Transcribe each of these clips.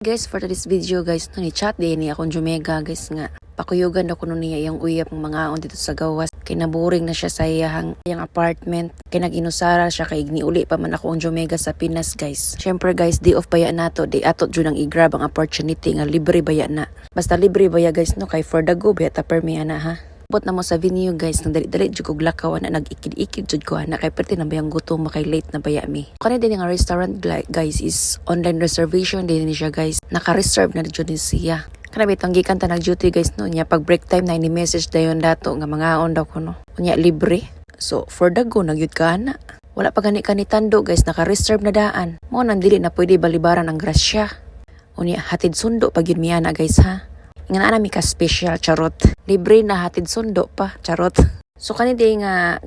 guys, for today's video guys, ni chat din ni akong Jumega guys nga. Pakuyugan ako nun niya yung uyap ng mga on dito sa gawas. Kay naboring na siya sa iyang apartment. Kay naginusara siya kay igniuli pa man ako ang Jumega sa Pinas guys. Syempre guys, day off baya nato, day atot jud ang i-grab ang opportunity nga libre baya na. Basta libre baya guys no, kay for the go baya ta permi ana ha. Bot na mo sa venue guys, nang dali-dali jud kog lakaw na nag-ikid-ikid jud ko na kay perti na bayang gutom makay late na baya mi. Kani din nga restaurant guys is online reservation din ni siya guys. Naka-reserve na jud ni siya. Kana bitong gikan ta nag-duty guys no, nya pag break time na ni message dayon dato nga mga on daw ko no. Nya libre. So for the go nagyud ka ana. Wala pa gani kanitando guys, naka-reserve na daan. Mo nang dili na pwede balibaran ang grasya. Unya hatid sundo pag yun miya na guys ha. Nga na mi ka special charot. Libre na hatid sundo pa charot. So kanidi nga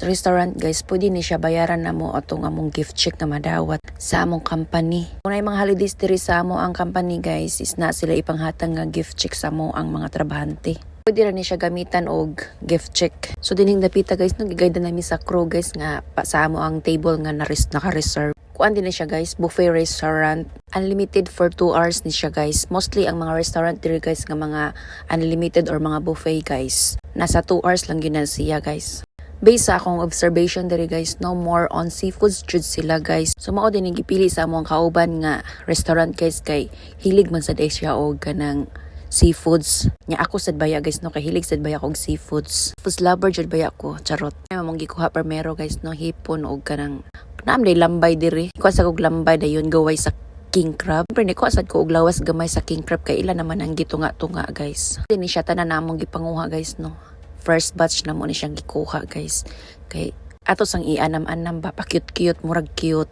restaurant guys, pwede ni siya bayaran na mo atong among gift check na madawat sa among company. Kung ay mga holidays diri sa amo ang company guys, is na sila ipanghatag nga gift check sa mo ang mga trabahante. Pwede ra ni siya gamitan og gift check. So dining dapita guys, no gigayda nami sa crew guys nga pa sa amo ang table nga naka-reserve. Kuan din ni siya guys, buffet restaurant. Unlimited for 2 hours ni siya guys. Mostly ang mga restaurant diri guys nga mga unlimited or mga buffet guys. Nasa 2 hours lang yun na siya guys. Based sa akong observation diri guys, no more on seafoods jud sila guys. So mao din gipili sa among kauban nga restaurant guys kay hilig man sad siya og kanang seafoods. Nya ako sad baya guys no, kay hilig sad baya og seafoods. Food lover jud baya ko, charot. Ay mamong gikuha primero guys no, hipon og kanang naam day lambay diri. Kuha sa kog lambay dayon gaway sa king crab. Pero ni ko sad ko og lawas gamay sa king crab kay ila naman ang gitunga-tunga guys. Dini siya tanan namong gipanguha guys no. First batch na mo ni siyang gikuha guys. Kay ato sang ianam-anam ba, pa cute-cute, murag cute.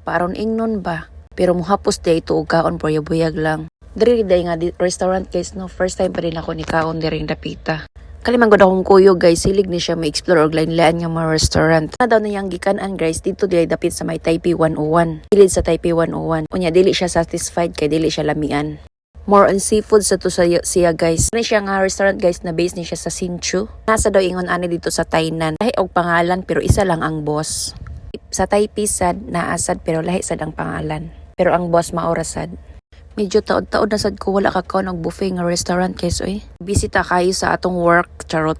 Paron ingnon ba. Pero muhapos day ito og kaon buyag lang. Diri day nga restaurant guys no, first time pa rin ako ni kaon diri dapita. Kalimang gud akong kuyo guys, hilig ni siya ma-explore og lain-lain nga mga restaurant. Na daw na yang gikanan guys, dito dili dapit sa may Taipei 101. Ilid sa Taipei 101. Unya dili siya satisfied kay dili siya lamian. More on seafood sa to siya guys. Ano siya nga restaurant guys na base ni siya sa Hsinchu. Nasa daw ingon ani dito sa Tainan. Lahi og pangalan pero isa lang ang boss. Sa Taipei sad naasad pero lahi sad ang pangalan. Pero ang boss maora sad. Medyo taod-taod na sad ko wala ka kaon og buffet nga restaurant guys oy. Bisita kayo sa atong work charot.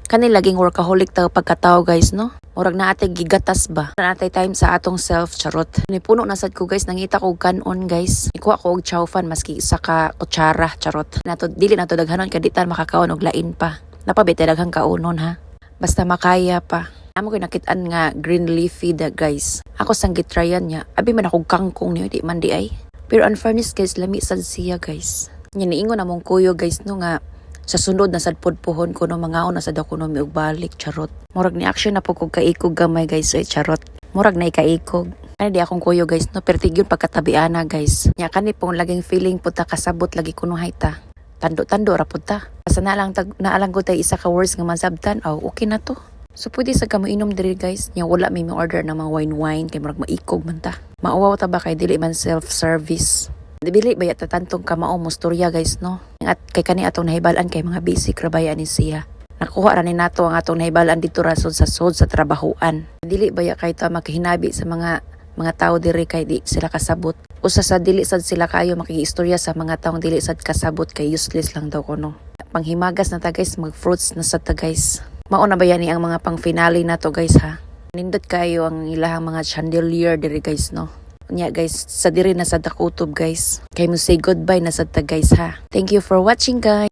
Kani laging workaholic ta pagkatao guys no. Murag na atay gigatas ba. Na atay time sa atong self charot. Ni puno na sad ko guys, nangita ko kanon guys. Ikuha ko og chow fan maski isa ka kutsara charot. Nato dili nato daghanon kay di ta makakaon og lain pa. Napabite daghang kaunon ha. Basta makaya pa. Amo ko nakit-an nga green leafy da guys. Ako sang gitryan niya. Abi man ako kangkong niyo di man di ay. Pero unfairness guys, lami sad siya guys. Nya niingon among kuyo guys no nga sa sunod na sad pod pohon ko no mga una sad ako no miog balik charot. Murag ni action na po kog kaikog gamay guys ay charot. Murag na ikaikog. Ano di akong kuyo guys no, pertigyon pagkatabiana guys. Nya kani pong laging feeling puta kasabot lagi kuno hayta. Tando-tando ra puta. Asa na lang naalang ko tay isa ka words nga mansabtan, aw okay na to. So pwede sa kamo inom diri guys. Nya wala may order na mga wine kay murag maikog man ta. Mauwaw ta ba kay dili man self-service. Dibili baya ta tantong kamao mostorya guys no. At kay kani atong nahibalan kay mga basic ra baya ni siya. Nakuha ra ni nato ang atong nahibalan dito rason sa sod sa trabahoan. Dili baya kay ta makahinabi sa mga tao diri kay di sila kasabot. Usa sa dili sad sila kayo makiistorya sa mga taong dili sad kasabot kay useless lang daw kuno. Panghimagas na ta guys, mag fruits na sa ta guys. Mao na ba yan ang mga pang finale na to guys ha. Nindot kayo ang ilahang mga chandelier diri guys no. Nya guys, sa diri na sa kutob guys. Kay mo say goodbye na sa ta guys ha. Thank you for watching guys.